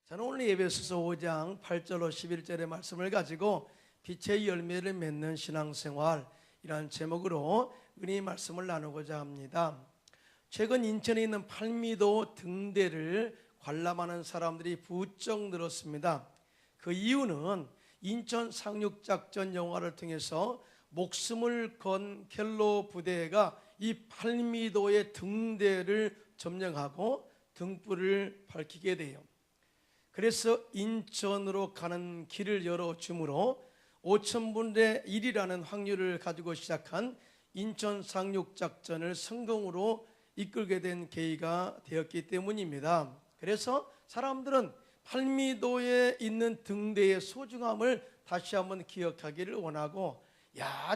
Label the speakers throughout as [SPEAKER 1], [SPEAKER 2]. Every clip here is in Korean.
[SPEAKER 1] 저는 오늘 에베소서 5장 8절로 11절의 말씀을 가지고 빛의 열매를 맺는 신앙생활이라는 제목으로 은혜의 말씀을 나누고자 합니다. 최근 인천에 있는 팔미도 등대를 관람하는 사람들이 부쩍 늘었습니다. 그 이유는 인천 상륙작전 영화를 통해서 목숨을 건 켈로 부대가 이 팔미도의 등대를 점령하고 등불을 밝히게 돼요. 그래서 인천으로 가는 길을 열어주므로 5,000분의 1이라는 확률을 가지고 시작한 인천 상륙작전을 성공으로 이끌게 된 계기가 되었기 때문입니다. 그래서 사람들은 팔미도에 있는 등대의 소중함을 다시 한번 기억하기를 원하고,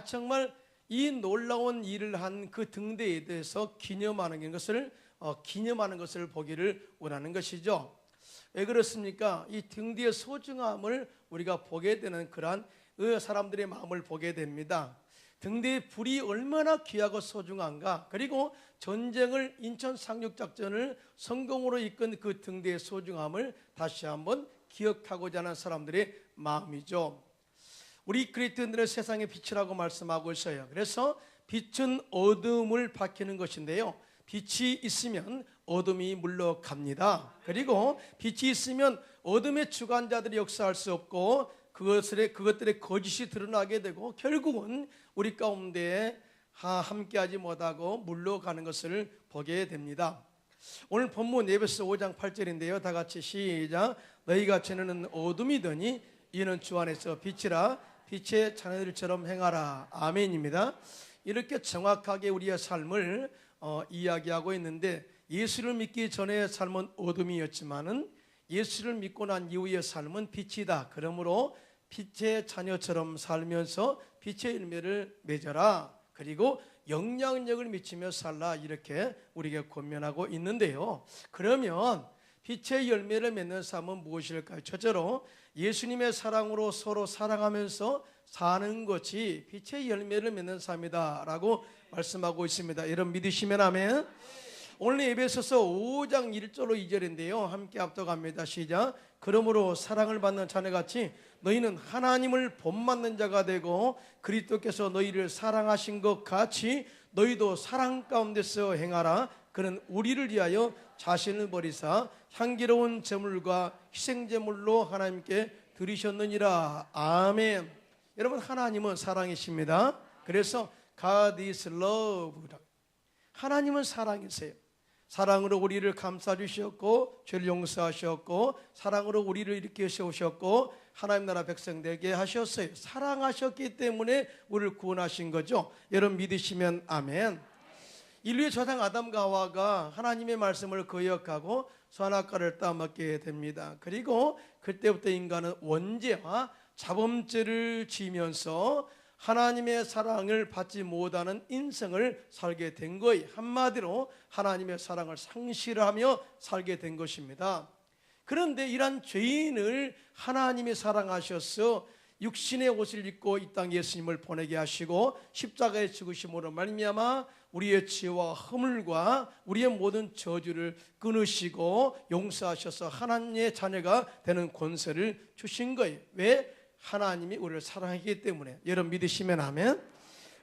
[SPEAKER 1] 정말 이 놀라운 일을 한 그 등대에 대해서 기념하는 것을 보기를 원하는 것이죠. 왜 그렇습니까? 이 등대의 소중함을 우리가 보게 되는 그러한 사람들의 마음을 보게 됩니다. 등대의 불이 얼마나 귀하고 소중한가, 그리고 전쟁을 인천 상륙작전을 성공으로 이끈 그 등대의 소중함을 다시 한번 기억하고자 하는 사람들의 마음이죠. 우리 그리스도인들은 세상의 빛이라고 말씀하고 있어요. 그래서 빛은 어둠을 밝히는 것인데요, 빛이 있으면 어둠이 물러갑니다. 그리고 빛이 있으면 어둠의 주관자들이 역사할 수 없고 그것들의 거짓이 드러나게 되고 결국은 우리 가운데 함께하지 못하고 물러가는 것을 보게 됩니다. 오늘 본문 에베소서 5장 8절인데요, 다 같이 시작. 너희가 전에는 어둠이더니 이는 주 안에서 빛이라, 빛의 자녀들처럼 행하라. 아멘입니다. 이렇게 정확하게 우리의 삶을 이야기하고 있는데, 예수를 믿기 전의 삶은 어둠이었지만은 예수를 믿고 난 이후의 삶은 빛이다. 그러므로 빛의 자녀처럼 살면서 빛의 열매를 맺어라. 그리고 영향력을 미치며 살라. 이렇게 우리에게 권면하고 있는데요. 그러면 빛의 열매를 맺는 삶은 무엇일까요? 첫째로 예수님의 사랑으로 서로 사랑하면서 사는 것이 빛의 열매를 맺는 삶이다 라고 말씀하고 있습니다. 여러분 믿으시면 아멘. 오늘 에베소서 5장 1절로 2절인데요, 함께 합독합니다. 시작. 그러므로 사랑을 받는 자녀같이 너희는 하나님을 본받는 자가 되고 그리스도께서 너희를 사랑하신 것 같이 너희도 사랑 가운데서 행하라. 그는 우리를 위하여 자신을 버리사 향기로운 제물과 희생제물로 하나님께 드리셨느니라. 아멘. 여러분, 하나님은 사랑이십니다. 그래서 God is love. 하나님은 사랑이세요. 사랑으로 우리를 감싸주셨고 죄를 용서하셨고 사랑으로 우리를 일으켜 세우셨고 하나님 나라 백성 되게 하셨어요. 사랑하셨기 때문에 우리를 구원하신 거죠. 여러분 믿으시면 아멘. 인류의 조상 아담과 하와가 하나님의 말씀을 거역하고 선악과를 따먹게 됩니다. 그리고 그때부터 인간은 원죄와 자범죄를 지으면서 하나님의 사랑을 받지 못하는 인생을 살게 된 거예요. 한마디로 하나님의 사랑을 상실하며 살게 된 것입니다. 그런데 이러한 죄인을 하나님이 사랑하셔서 육신의 옷을 입고 이 땅에 예수님을 보내게 하시고 십자가의 죽으심으로 말미암아 우리의 죄와 허물과 우리의 모든 저주를 끊으시고 용서하셔서 하나님의 자녀가 되는 권세를 주신 거예요. 왜? 하나님이 우리를 사랑하기 때문에. 여러분 믿으시면 아멘.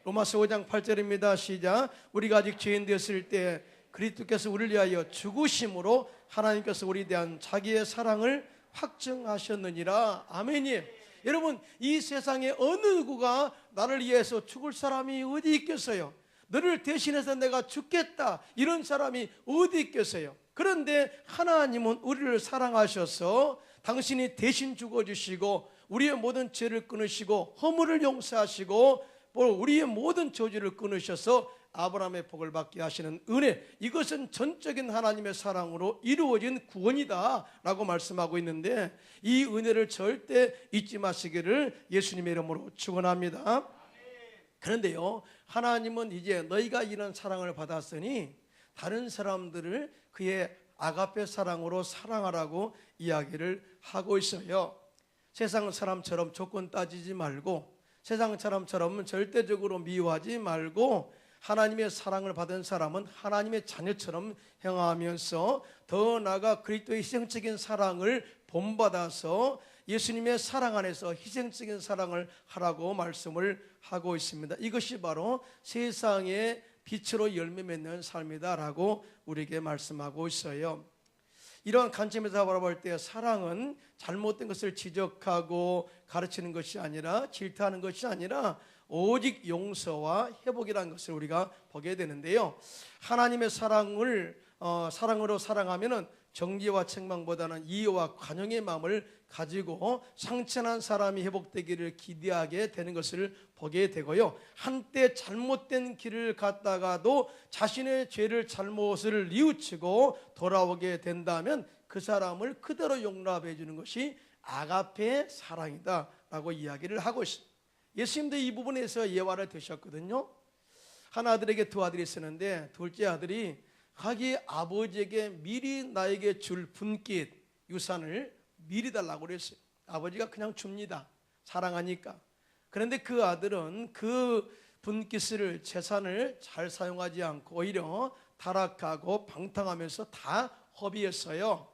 [SPEAKER 1] 로마서 5장 8절입니다. 시작. 우리가 아직 죄인 되었을 때 그리스도께서 우리를 위하여 죽으심으로 하나님께서 우리에 대한 자기의 사랑을 확증하셨느니라. 아멘이에요. 여러분, 이 세상에 어느 누구가 나를 위해서 죽을 사람이 어디 있겠어요? 너를 대신해서 내가 죽겠다 이런 사람이 어디 있겠어요? 그런데 하나님은 우리를 사랑하셔서 당신이 대신 죽어주시고 우리의 모든 죄를 끊으시고 허물을 용서하시고 우리의 모든 저주를 끊으셔서 아브라함의 복을 받게 하시는 은혜, 이것은 전적인 하나님의 사랑으로 이루어진 구원이다 라고 말씀하고 있는데, 이 은혜를 절대 잊지 마시기를 예수님의 이름으로 축원합니다. 그런데요, 하나님은 이제 너희가 이런 사랑을 받았으니 다른 사람들을 그의 아가페 사랑으로 사랑하라고 이야기를 하고 있어요. 세상 사람처럼 조건 따지지 말고 세상 사람처럼 절대적으로 미워하지 말고 하나님의 사랑을 받은 사람은 하나님의 자녀처럼 행하면서 더 나아가 그리스도의 희생적인 사랑을 본받아서 예수님의 사랑 안에서 희생적인 사랑을 하라고 말씀을 하고 있습니다. 이것이 바로 세상의 빛으로 열매 맺는 삶이다라고 우리에게 말씀하고 있어요. 이러한 관점에서 바라볼 때 사랑은 잘못된 것을 지적하고 가르치는 것이 아니라, 질타하는 것이 아니라 오직 용서와 회복이라는 것을 우리가 보게 되는데요. 하나님의 사랑으로 사랑하면은 정죄와 책망보다는 이해와 관용의 마음을 가지고 상처난 사람이 회복되기를 기대하게 되는 것을 보게 되고요. 한때 잘못된 길을 갔다가도 자신의 죄를, 잘못을 뉘우치고 돌아오게 된다면 그 사람을 그대로 용납해 주는 것이 아가페의 사랑이다라고 이야기를 하고 있습니다. 예수님도 이 부분에서 예화를 드셨거든요. 한 아들에게 두 아들이 있었는데 둘째 아들이 자기 아버지에게 미리 나에게 줄 분깃, 유산을 미리 달라고 그랬어요. 아버지가 그냥 줍니다. 사랑하니까. 그런데 그 아들은 그 분깃을, 재산을 잘 사용하지 않고 오히려 타락하고 방탕하면서 다 허비했어요.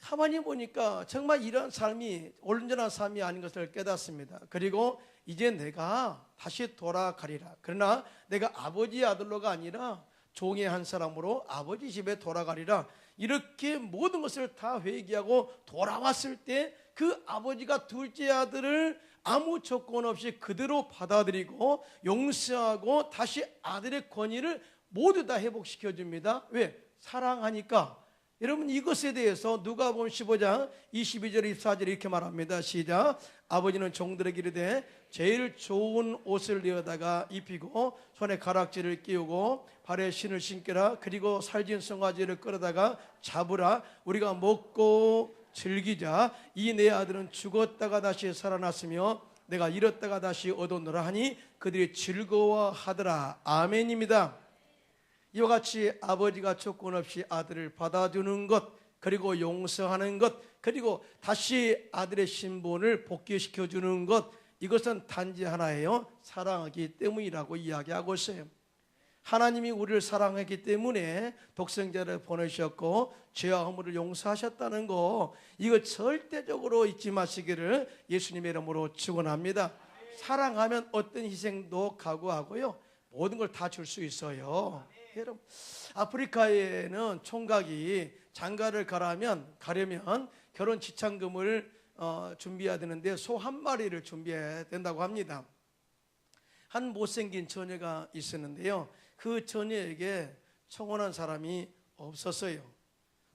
[SPEAKER 1] 가만히 보니까 정말 이런 삶이 온전한 삶이 아닌 것을 깨닫습니다. 그리고 이제 내가 다시 돌아가리라. 그러나 내가 아버지의 아들로가 아니라 종의 한 사람으로 아버지 집에 돌아가리라. 이렇게 모든 것을 다 회개하고 돌아왔을 때 그 아버지가 둘째 아들을 아무 조건 없이 그대로 받아들이고 용서하고 다시 아들의 권위를 모두 다 회복시켜 줍니다. 왜? 사랑하니까. 여러분, 이것에 대해서 누가복음 15장 22절 24절 이렇게 말합니다. 시작. 아버지는 종들에게 이르되 제일 좋은 옷을 내어다가 입히고 손에 가락지를 끼우고 발에 신을 신겨라. 그리고 살진 송아지를 끌어다가 잡으라. 우리가 먹고 즐기자. 이 내 아들은 죽었다가 다시 살아났으며 내가 잃었다가 다시 얻었노라 하니 그들이 즐거워하더라. 아멘입니다. 이와 같이 아버지가 조건 없이 아들을 받아주는 것, 그리고 용서하는 것, 그리고 다시 아들의 신분을 복귀시켜주는 것, 이것은 단지 하나예요. 사랑하기 때문이라고 이야기하고 있어요. 하나님이 우리를 사랑했기 때문에 독생자를 보내셨고 죄와 허물을 용서하셨다는 거, 이거 절대적으로 잊지 마시기를 예수님의 이름으로 축원합니다. 사랑하면 어떤 희생도 각오하고요, 모든 걸 다 줄 수 있어요. 여러분, 아프리카에는 총각이 장가를 가려면 결혼 지참금을 준비해야 되는데 소 한 마리를 준비해야 된다고 합니다. 한 못생긴 처녀가 있었는데요, 그 처녀에게 청혼한 사람이 없었어요.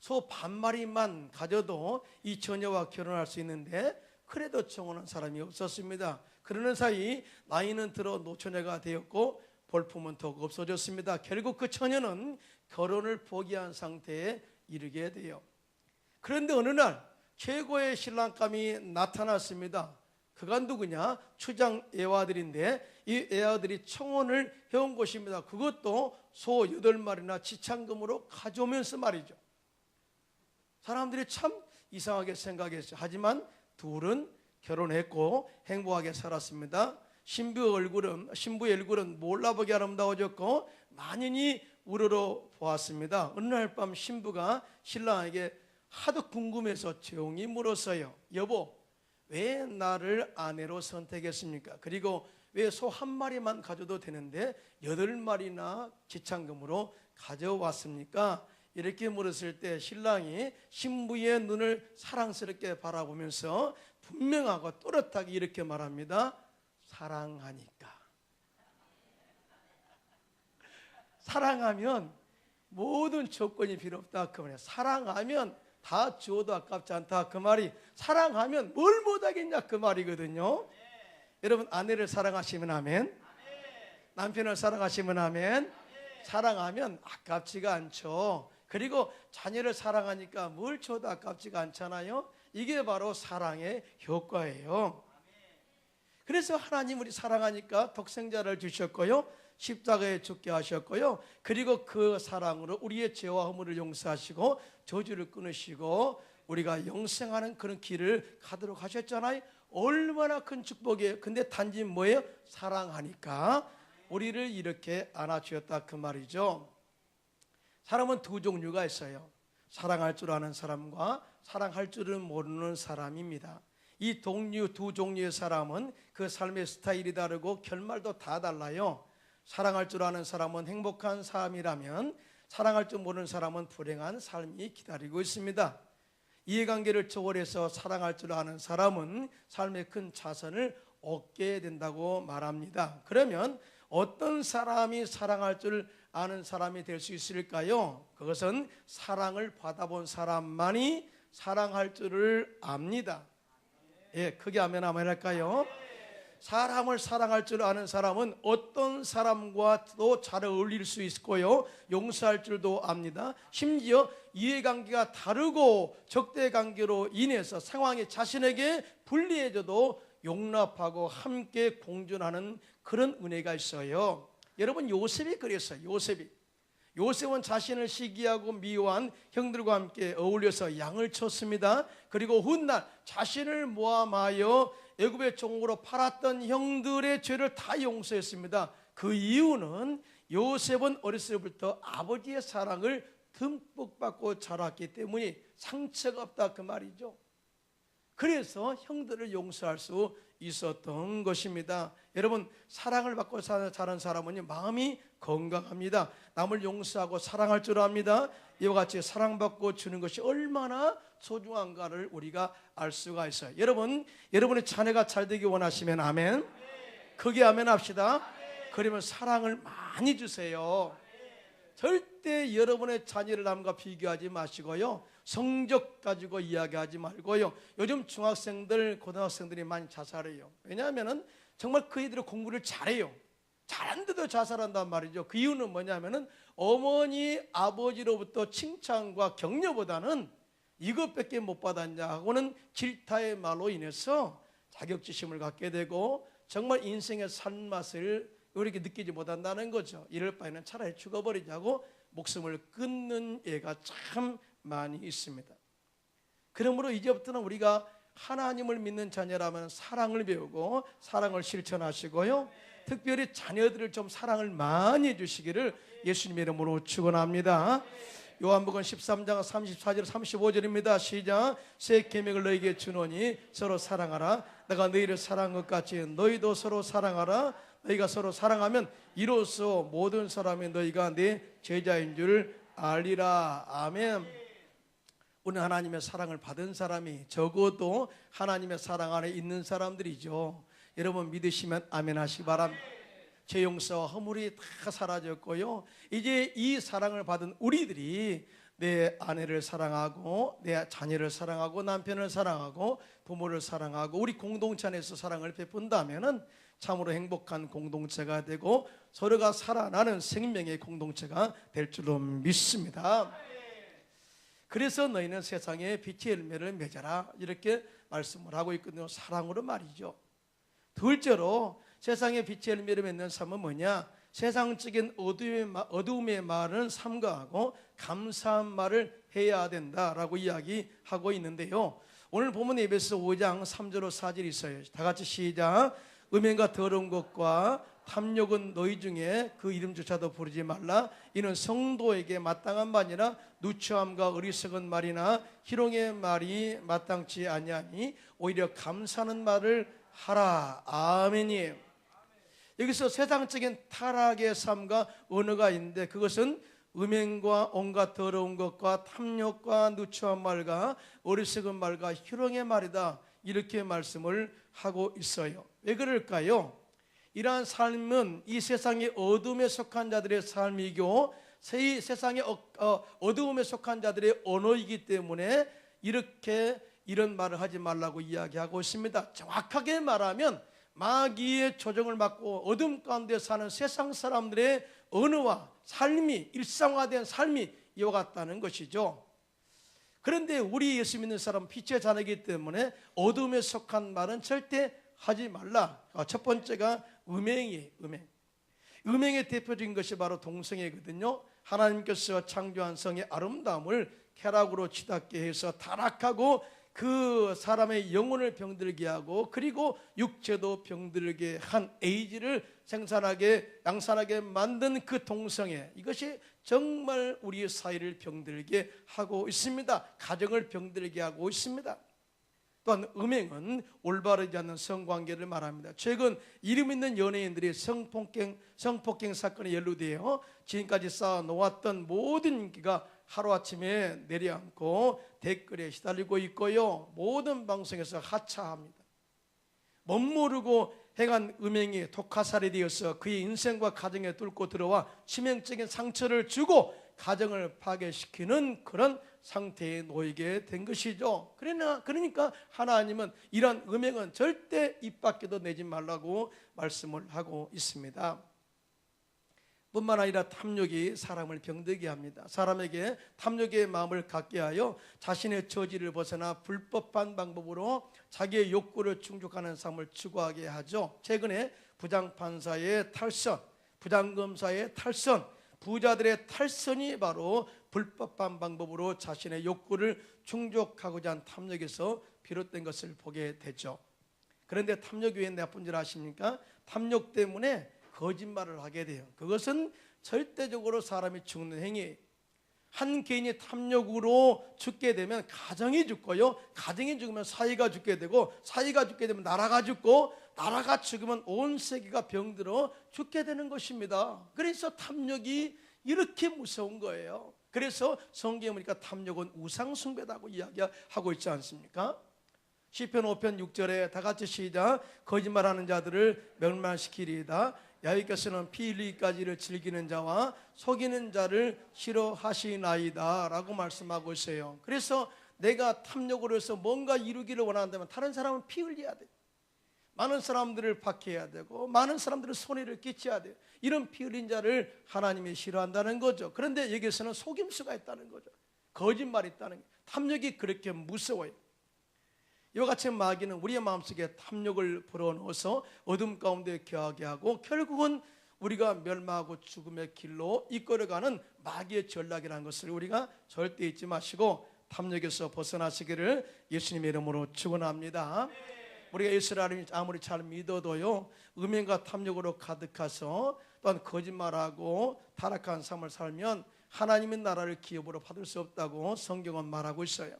[SPEAKER 1] 소 반 마리만 가져도 이 처녀와 결혼할 수 있는데 그래도 청혼한 사람이 없었습니다. 그러는 사이 나이는 들어 노처녀가 되었고 볼품은 더욱 없어졌습니다. 결국 그 처녀는 결혼을 포기한 상태에 이르게 돼요. 그런데 어느 날 최고의 신랑감이 나타났습니다. 그가 누구냐? 추장 애화들인데 이 애화들이 청혼을 해온 것입니다. 그것도 소 8마리나 지참금으로 가져오면서 말이죠. 사람들이 참 이상하게 생각했어요. 하지만 둘은 결혼했고 행복하게 살았습니다. 신부의 얼굴은 몰라보게 아름다워졌고 만인이 우러러 보았습니다. 어느 날 밤 신부가 신랑에게 하도 궁금해서 조용히 물었어요. 여보, 왜 나를 아내로 선택했습니까? 그리고 왜 소 한 마리만 가져도 되는데 8마리나 지참금으로 가져왔습니까? 이렇게 물었을 때 신랑이 신부의 눈을 사랑스럽게 바라보면서 분명하고 또렷하게 이렇게 말합니다. 사랑하니까. 사랑하면 모든 조건이 필요 없다 그 말이에요. 사랑하면 다 주어도 아깝지 않다 그 말이, 사랑하면 뭘 못하겠냐 그 말이거든요. 여러분, 아내를 사랑하시면 아멘. 남편을 사랑하시면 아멘. 사랑하면 아깝지가 않죠. 그리고 자녀를 사랑하니까 뭘 줘도 아깝지가 않잖아요. 이게 바로 사랑의 효과예요. 그래서 하나님 우리 사랑하니까 독생자를 주셨고요, 십자가에 죽게 하셨고요, 그리고 그 사랑으로 우리의 죄와 허물을 용서하시고 저주를 끊으시고 우리가 영생하는 그런 길을 가도록 하셨잖아요. 얼마나 큰 축복이에요. 근데 단지 뭐예요? 사랑하니까 우리를 이렇게 안아주셨다 그 말이죠. 사람은 두 종류가 있어요. 사랑할 줄 아는 사람과 사랑할 줄은 모르는 사람입니다. 이 두 종류의 사람은 그 삶의 스타일이 다르고 결말도 다 달라요. 사랑할 줄 아는 사람은 행복한 삶이라면 사랑할 줄 모르는 사람은 불행한 삶이 기다리고 있습니다. 이해관계를 초월해서 사랑할 줄 아는 사람은 삶의 큰 자선을 얻게 된다고 말합니다. 그러면 어떤 사람이 사랑할 줄 아는 사람이 될 수 있을까요? 그것은 사랑을 받아본 사람만이 사랑할 줄을 압니다. 예, 크게 아멘 한번 할까요? 사람을 사랑할 줄 아는 사람은 어떤 사람과도 잘 어울릴 수 있고요, 용서할 줄도 압니다. 심지어 이해관계가 다르고 적대관계로 인해서 상황이 자신에게 불리해져도 용납하고 함께 공존하는 그런 은혜가 있어요. 여러분, 요셉이 그랬어요. 요셉은 자신을 시기하고 미워한 형들과 함께 어울려서 양을 쳤습니다. 그리고 훗날 자신을 모함하여 애굽의 종으로 팔았던 형들의 죄를 다 용서했습니다. 그 이유는 요셉은 어렸을 때부터 아버지의 사랑을 듬뿍 받고 자랐기 때문에 상처가 없다, 그 말이죠. 그래서 형들을 용서할 수 있었던 것입니다. 여러분, 사랑을 받고 자란 사람은 마음이 건강합니다. 남을 용서하고 사랑할 줄 압니다. 이와 같이 사랑받고 주는 것이 얼마나 소중한가를 우리가 알 수가 있어요. 여러분의 자녀가 잘 되기 원하시면 아멘. 크게 아멘 합시다. 그러면 사랑을 많이 주세요. 절대 여러분의 자녀를 남과 비교하지 마시고요, 성적 가지고 이야기하지 말고요. 요즘 중학생들, 고등학생들이 많이 자살해요. 왜냐하면 정말 그 애들이 공부를 잘해요. 잘하는데도 자살한단 말이죠. 그 이유는 뭐냐면은 어머니, 아버지로부터 칭찬과 격려보다는 이것밖에 못 받았냐 하고는 질타의 말로 인해서 자격지심을 갖게 되고 정말 인생의 산맛을 이렇게 느끼지 못한다는 거죠. 이럴 바에는 차라리 죽어버리자고 목숨을 끊는 예가 참 많이 있습니다. 그러므로 이제부터는 우리가 하나님을 믿는 자녀라면 사랑을 배우고 사랑을 실천하시고요, 특별히 자녀들을 좀 사랑을 많이 해주시기를 예수님의 이름으로 축원합니다. 요한복음 13장 34절 35절입니다. 시작. 새 계명을 너희에게 주노니 서로 사랑하라. 내가 너희를 사랑한 것 같이 너희도 서로 사랑하라. 너희가 서로 사랑하면 이로써 모든 사람이 너희가 내 제자인 줄 알리라. 아멘. 우리는 하나님의 사랑을 받은 사람이 적어도 하나님의 사랑 안에 있는 사람들이죠. 여러분 믿으시면 아멘 하시기 바랍니다. 죄 용서와 허물이 다 사라졌고요, 이제 이 사랑을 받은 우리들이 내 아내를 사랑하고 내 자녀를 사랑하고 남편을 사랑하고 부모를 사랑하고 우리 공동체 안에서 사랑을 베푼다면은 참으로 행복한 공동체가 되고 서로가 살아나는 생명의 공동체가 될 줄로 믿습니다. 그래서 너희는 세상에 빛의 열매를 맺어라, 이렇게 말씀을 하고 있거든요. 사랑으로 말이죠. 둘째로 세상에 빛의 열매를 맺는 삶은 뭐냐? 세상적인 어두움의 말은 삼가하고 감사한 말을 해야 된다라고 이야기하고 있는데요, 오늘 본문 에베소 5장 3절로 4절이 있어요. 다 같이 시작. 음행과 더러운 것과 탐욕은 너희 중에 그 이름조차도 부르지 말라. 이는 성도에게 마땅한 바니라. 누추함과 어리석은 말이나 희롱의 말이 마땅치 아니하니 오히려 감사하는 말을 하라. 아멘이에요. 여기서 세상적인 타락의 삶과 언어가 있는데 그것은 음행과 온갖 더러운 것과 탐욕과 누추한 말과 어리석은 말과 희롱의 말이다, 이렇게 말씀을 하고 있어요. 왜 그럴까요? 이러한 삶은 이 세상의 어둠에 속한 자들의 삶이고 이 세상의 어두움에 속한 자들의 언어이기 때문에 이렇게 이런 말을 하지 말라고 이야기하고 있습니다. 정확하게 말하면 마귀의 조종을 받고 어둠 가운데 사는 세상 사람들의 언어와 삶이 일상화된 삶이 이와 같다는 것이죠. 그런데 우리 예수 믿는 사람은 빛의 자녀이기 때문에 어둠에 속한 말은 절대 하지 말라. 첫 번째가 음행이에요. 음행의 대표적인 것이 바로 동성애거든요. 하나님께서 창조한 성의 아름다움을 쾌락으로 치닫게 해서 타락하고 그 사람의 영혼을 병들게 하고 그리고 육체도 병들게 한 에이즈를 생산하게 양산하게 만든 그 동성애, 이것이 정말 우리 사회를 병들게 하고 있습니다. 가정을 병들게 하고 있습니다. 또한 음행은 올바르지 않는 성관계를 말합니다. 최근 이름 있는 연예인들이 성폭행 사건에 연루되어 지금까지 쌓아놓았던 모든 인기가 하루아침에 내려앉고 댓글에 시달리고 있고요, 모든 방송에서 하차합니다. 멋모르고 행한 음행이 독화살이 되어서 그의 인생과 가정에 뚫고 들어와 치명적인 상처를 주고 가정을 파괴시키는 그런 상태에 놓이게 된 것이죠. 그러니까 하나님은 이런 음행은 절대 입 밖에도 내지 말라고 말씀을 하고 있습니다. 뿐만 아니라 탐욕이 사람을 병들게 합니다. 사람에게 탐욕의 마음을 갖게 하여 자신의 저지를 벗어나 불법한 방법으로 자기의 욕구를 충족하는 삶을 추구하게 하죠. 최근에 부장판사의 탈선, 부장검사의 탈선, 부자들의 탈선이 바로 불법한 방법으로 자신의 욕구를 충족하고자 한 탐욕에서 비롯된 것을 보게 되죠. 그런데 탐욕이 왜 나쁜 줄 아십니까? 탐욕 때문에 거짓말을 하게 돼요. 그것은 절대적으로 사람이 죽는 행위예요. 한 개인이 탐욕으로 죽게 되면 가정이 죽고요, 가정이 죽으면 사회가 죽게 되고, 사회가 죽게 되면 나라가 죽고, 나라가 죽으면 온 세계가 병들어 죽게 되는 것입니다. 그래서 탐욕이 이렇게 무서운 거예요. 그래서 성경에 보니까 탐욕은 우상숭배라고 이야기하고 있지 않습니까? 시편 5편 6절에 다 같이 시작. 거짓말하는 자들을 멸망시키리이다. 여호와께서는 피 흘리기까지를 즐기는 자와 속이는 자를 싫어하시나이다 라고 말씀하고 있어요. 그래서 내가 탐욕으로 해서 뭔가 이루기를 원한다면 다른 사람은 피 흘려야 돼. 많은 사람들을 박해해야 되고 많은 사람들을 손해를 끼쳐야 돼요. 이런 피 흘린 자를 하나님이 싫어한다는 거죠. 그런데 여기서는 속임수가 있다는 거죠. 거짓말이 있다는 거예요. 탐욕이 그렇게 무서워요. 이와 같이 마귀는 우리의 마음속에 탐욕을 불어넣어서 어둠 가운데 거하게 하고 결국은 우리가 멸망하고 죽음의 길로 이끌어가는 마귀의 전략이라는 것을 우리가 절대 잊지 마시고 탐욕에서 벗어나시기를 예수님의 이름으로 축원합니다. 우리가 예수를 아무리 잘 믿어도요, 음행과 탐욕으로 가득해서 또한 거짓말하고 타락한 삶을 살면 하나님의 나라를 기업으로 받을 수 없다고 성경은 말하고 있어요.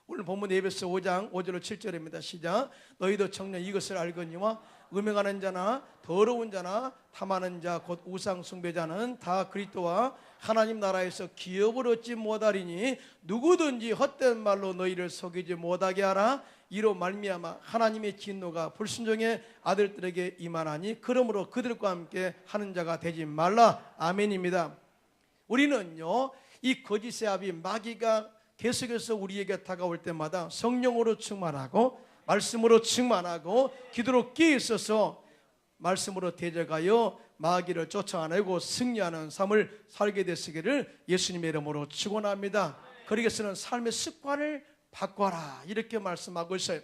[SPEAKER 1] 오늘 본문 에베소 5장 5절로 7절입니다. 시작. 너희도 청년 이것을 알거니와 음행하는 자나 더러운 자나 탐하는 자 곧 우상 숭배자는 다 그리스도와 하나님 나라에서 기업을 얻지 못하리니 누구든지 헛된 말로 너희를 속이지 못하게 하라. 이로 말미암아 하나님의 진노가 불순종의 아들들에게 임하나니 그러므로 그들과 함께 하는 자가 되지 말라. 아멘입니다. 우리는요, 이 거짓의 아비 마귀가 계속해서 우리에게 다가올 때마다 성령으로 충만하고 말씀으로 충만하고 기도로 끼어 있어서 말씀으로 대적하여 마귀를 쫓아내고 승리하는 삶을 살게 되시기를 예수님의 이름으로 축원합니다. 그러기에서는 삶의 습관을 바꿔라 이렇게 말씀하고 있어요.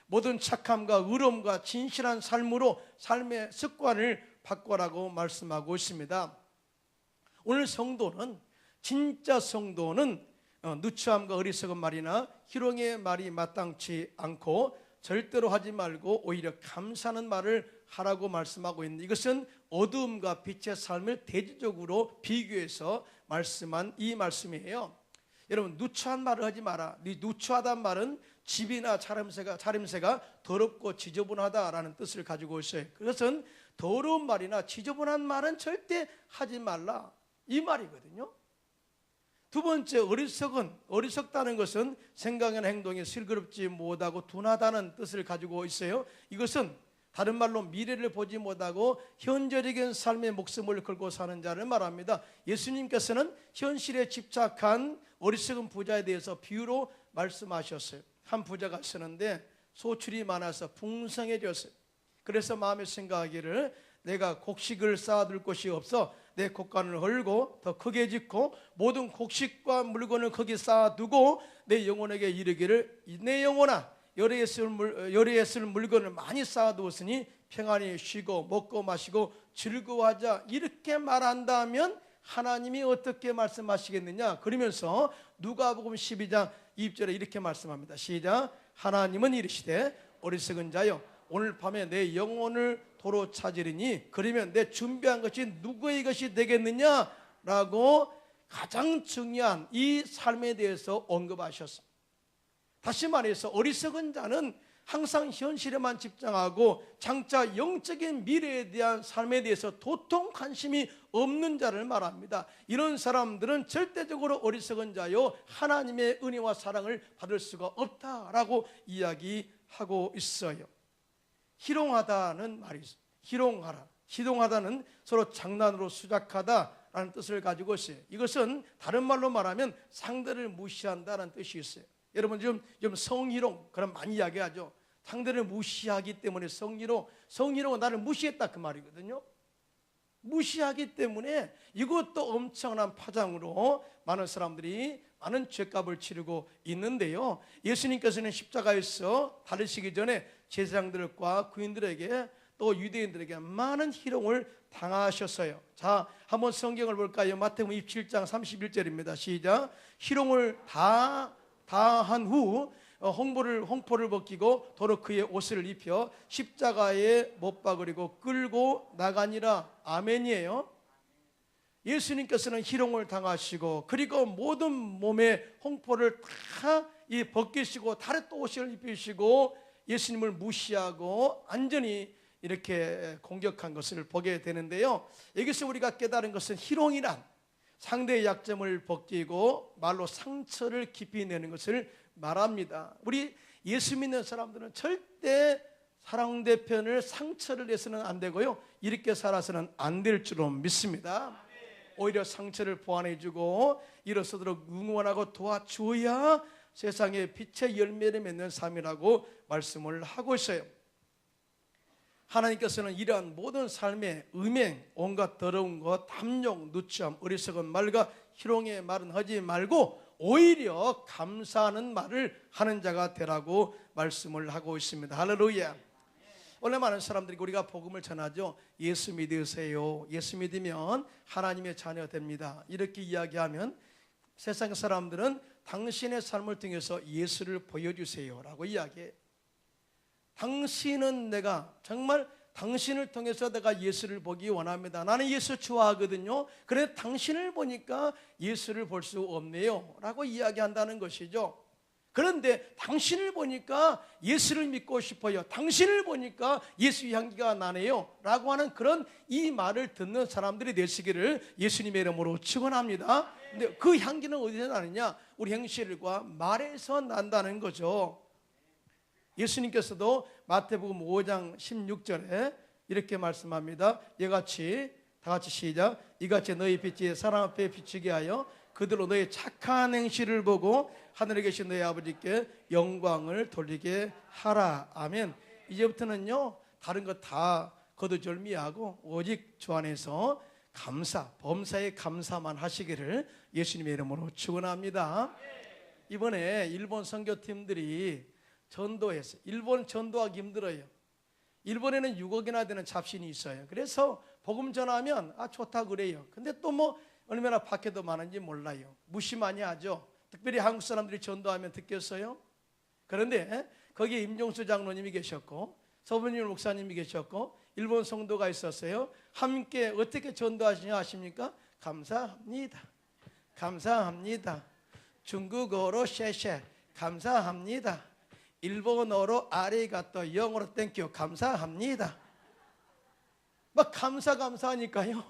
[SPEAKER 1] 모든 착함과 의로움과 진실한 삶으로 삶의 습관을 바꿔라고 말씀하고 있습니다. 오늘 성도는, 진짜 성도는 누추함과 어리석은 말이나 희롱의 말이 마땅치 않고 절대로 하지 말고 오히려 감사하는 말을 하라고 말씀하고 있는데, 이것은 어두움과 빛의 삶을 대조적으로 비교해서 말씀한 이 말씀이에요. 여러분, 누추한 말을 하지 마라. 누추하다는 말은 집이나 차림새가 더럽고 지저분하다라는 뜻을 가지고 있어요. 그것은 더러운 말이나 지저분한 말은 절대 하지 말라 이 말이거든요. 두 번째, 어리석다는 것은 생각이나 행동이 슬기롭지 못하고 둔하다는 뜻을 가지고 있어요. 이것은 다른 말로 미래를 보지 못하고 현재적인 삶의 목숨을 걸고 사는 자를 말합니다. 예수님께서는 현실에 집착한 어리석은 부자에 대해서 비유로 말씀하셨어요. 한 부자가 있었는데 소출이 많아서 풍성해졌어요. 그래서 마음에 생각하기를 내가 곡식을 쌓아둘 곳이 없어 내 곡간을 헐고 더 크게 짓고 모든 곡식과 물건을 거기 쌓아두고 내 영혼에게 이르기를 내 영혼아 열에 있을 물건을 많이 쌓아두었으니 평안히 쉬고 먹고 마시고 즐거워하자 이렇게 말한다면 하나님이 어떻게 말씀하시겠느냐? 그러면서 누가복음 12장 2절에 이렇게 말씀합니다. 시작. 하나님은 이르시되 어리석은 자여 오늘 밤에 내 영혼을 도로 찾으리니 그러면 내 준비한 것이 누구의 것이 되겠느냐 라고 가장 중요한 이 삶에 대해서 언급하셨습니다. 다시 말해서 어리석은 자는 항상 현실에만 집중하고 장차 영적인 미래에 대한 삶에 대해서 도통 관심이 없는 자를 말합니다. 이런 사람들은 절대적으로 어리석은 자요 하나님의 은혜와 사랑을 받을 수가 없다라고 이야기하고 있어요. 희롱하다는 말이 있어요. 희롱하다는 서로 장난으로 수작하다라는 뜻을 가지고 있어요. 이것은 다른 말로 말하면 상대를 무시한다는 뜻이 있어요. 여러분 좀 성희롱 그럼 많이 이야기하죠. 상대를 무시하기 때문에 성희롱은 나를 무시했다 그 말이거든요. 무시하기 때문에 이것도 엄청난 파장으로 많은 사람들이 많은 죄값을 치르고 있는데요. 예수님께서는 십자가에서 달리시기 전에 제사장들과 구인들에게 또 유대인들에게 많은 희롱을 당하셨어요. 자, 한번 성경을 볼까요? 마태복음 27장 31절입니다. 시작. 희롱을 다한 후 홍포를 벗기고 도로 그의 옷을 입혀 십자가에 못 박으리고 끌고 나가니라. 아멘이에요. 예수님께서는 희롱을 당하시고 그리고 모든 몸에 홍포를 다 벗기시고 다른 또 옷을 입히시고 예수님을 무시하고 완전히 이렇게 공격한 것을 보게 되는데요. 여기서 우리가 깨달은 것은 희롱이란 상대의 약점을 벗기고 말로 상처를 깊이 내는 것을 말합니다. 우리 예수 믿는 사람들은 절대 상대편을 상처를 내서는 안 되고요, 이렇게 살아서는 안 될 줄로 믿습니다. 오히려 상처를 보완해주고 일어서도록 응원하고 도와줘야 세상에 빛의 열매를 맺는 삶이라고 말씀을 하고 있어요. 하나님께서는 이러한 모든 삶의 음행, 온갖 더러운 것, 탐욕, 누추함, 어리석은 말과 희롱의 말은 하지 말고 오히려 감사하는 말을 하는 자가 되라고 말씀을 하고 있습니다. 할렐루야. 원래 많은 사람들이 우리가 복음을 전하죠. 예수 믿으세요. 예수 믿으면 하나님의 자녀 됩니다. 이렇게 이야기하면 세상 사람들은 당신의 삶을 통해서 예수를 보여주세요 라고 이야기해요. 당신은 정말 당신을 통해서 내가 예수를 보기 원합니다. 나는 예수 좋아하거든요. 그런데 당신을 보니까 예수를 볼 수 없네요 라고 이야기한다는 것이죠. 그런데 당신을 보니까 예수를 믿고 싶어요. 당신을 보니까 예수 향기가 나네요 라고 하는 그런 이 말을 듣는 사람들이 되시기를 예수님의 이름으로 축원합니다. 근데 그 향기는 어디서 나느냐? 우리 행실과 말에서 난다는 거죠. 예수님께서도 마태복음 5장 16절에 이렇게 말씀합니다. 다 같이 시작. 이같이 너희 빛이 사람 앞에 비추게 하여 그들로 너희 착한 행실을 보고 하늘에 계신 너희 아버지께 영광을 돌리게 하라. 아멘. 이제부터는요, 다른 것 다 거두절미하고 오직 주 안에서 범사에 감사만 하시기를 예수님의 이름으로 축원합니다. 이번에 일본 선교팀들이 전도했어요. 일본 전도하기 힘들어요. 일본에는 6억이나 되는 잡신이 있어요. 그래서 복음 전하면 좋다 그래요. 근데 또 얼마나 박해도 많은지 몰라요. 무시 많이 하죠. 특별히 한국 사람들이 전도하면 듣겠어요? 그런데 거기에 임종수 장로님이 계셨고 서분율 목사님이 계셨고 일본 성도가 있었어요. 함께 어떻게 전도하시냐 아십니까? 감사합니다. 감사합니다. 중국어로 셰셰 감사합니다. 일본어로 아리가또, 영어로 땡큐 감사합니다. 막 감사하니까요.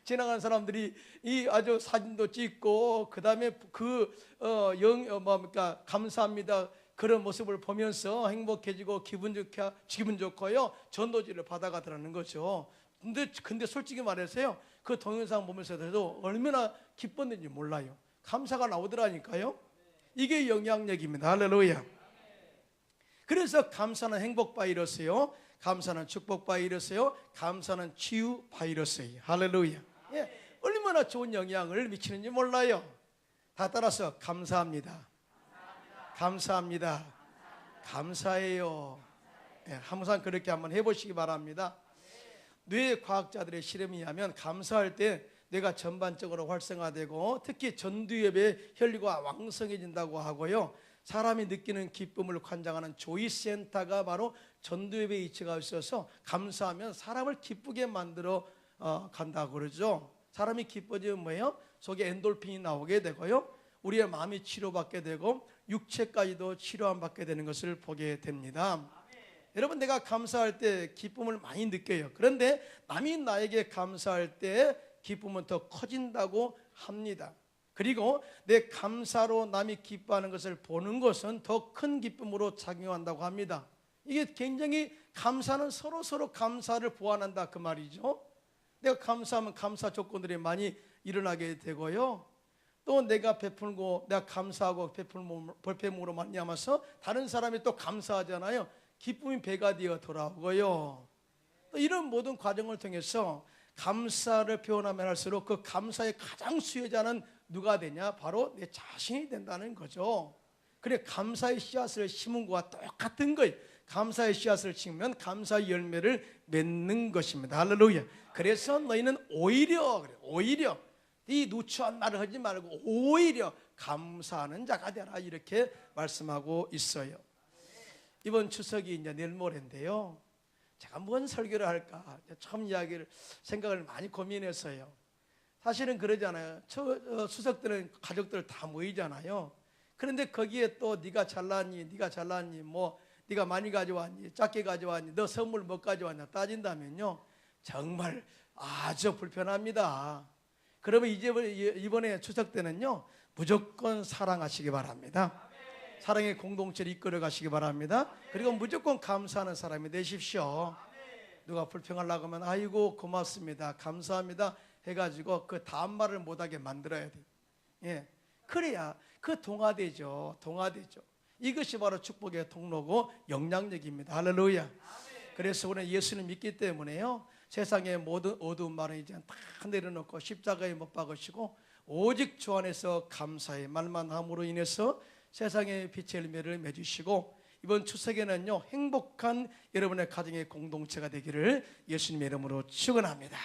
[SPEAKER 1] 지나가는 사람들이 아주 사진도 찍고 그 다음에 감사합니다 그런 모습을 보면서 행복해지고 기분 좋고요, 전도지를 받아가더라는 거죠. 근데 솔직히 말해서요, 그 동영상 보면서도 얼마나 기뻤는지 몰라요. 감사가 나오더라니까요. 이게 영향력입니다. 할렐루야. 그래서 감사는 행복 바이러스요, 감사는 축복 바이러스요, 감사는 치유 바이러스예요. 할렐루야. 예, 얼마나 좋은 영향을 미치는지 몰라요. 다 따라서 감사합니다. 감사합니다. 감사해요. 예, 항상 그렇게 한번 해보시기 바랍니다. 뇌과학자들의 실험에 의하면 감사할 때 뇌가 전반적으로 활성화되고 특히 전두엽의 혈류가 왕성해진다고 하고요. 사람이 느끼는 기쁨을 관장하는 조이 센터가 바로 전두엽에 위치가 있어서 감사하면 사람을 기쁘게 만들어 간다고 그러죠. 사람이 기뻐지면 뭐예요? 속에 엔돌핀이 나오게 되고요. 우리의 마음이 치료받게 되고 육체까지도 치료받게 되는 것을 보게 됩니다. 여러분, 내가 감사할 때 기쁨을 많이 느껴요. 그런데 남이 나에게 감사할 때 기쁨은 더 커진다고 합니다. 그리고 내 감사로 남이 기뻐하는 것을 보는 것은 더 큰 기쁨으로 작용한다고 합니다. 이게 굉장히 감사는 서로 감사를 보완한다 그 말이죠. 내가 감사하면 감사 조건들이 많이 일어나게 되고요. 또 내가 베풀고 내가 감사하고 베풀므로 말미암아서 다른 사람이 또 감사하잖아요. 기쁨이 배가 되어 돌아오고요. 또 이런 모든 과정을 통해서 감사를 표현하면 할수록 그 감사의 가장 수혜자는 누가 되냐? 바로 내 자신이 된다는 거죠. 그래, 감사의 씨앗을 심은 것과 똑같은 거예요. 감사의 씨앗을 심으면 감사의 열매를 맺는 것입니다. 할렐루야. 그래서 너희는 오히려 이 누추한 말을 하지 말고 오히려 감사하는 자가 되라, 이렇게 말씀하고 있어요. 이번 추석이 이제 내일 모레인데요. 제가 뭔 설교를 할까 처음 생각을 많이 고민했어요. 사실은 그러잖아요. 추석 때는 가족들 다 모이잖아요. 그런데 거기에 또 네가 잘났니, 뭐 네가 많이 가져왔니, 작게 가져왔니, 너 선물 못 가져왔냐 따진다면요, 정말 아주 불편합니다. 그러면 이번에 추석 때는요, 무조건 사랑하시기 바랍니다. 사랑의 공동체를 이끌어 가시기 바랍니다. 그리고 무조건 감사하는 사람이 되십시오. 누가 불평하려고 하면 아이고 고맙습니다, 감사합니다 해가지고 그 다음 말을 못하게 만들어야 돼요. 예, 그래야 그 동화되죠. 이것이 바로 축복의 통로고 영향력입니다. 할렐루야. 그래서 우리는 예수를 믿기 때문에요, 세상의 모든 어두운 말은 이제 다 내려놓고 십자가에 못 박으시고 오직 주 안에서 감사의 말만 함으로 인해서 세상의 빛의 열매를 맺으시고, 이번 추석에는요 행복한 여러분의 가정의 공동체가 되기를 예수님의 이름으로 축원합니다.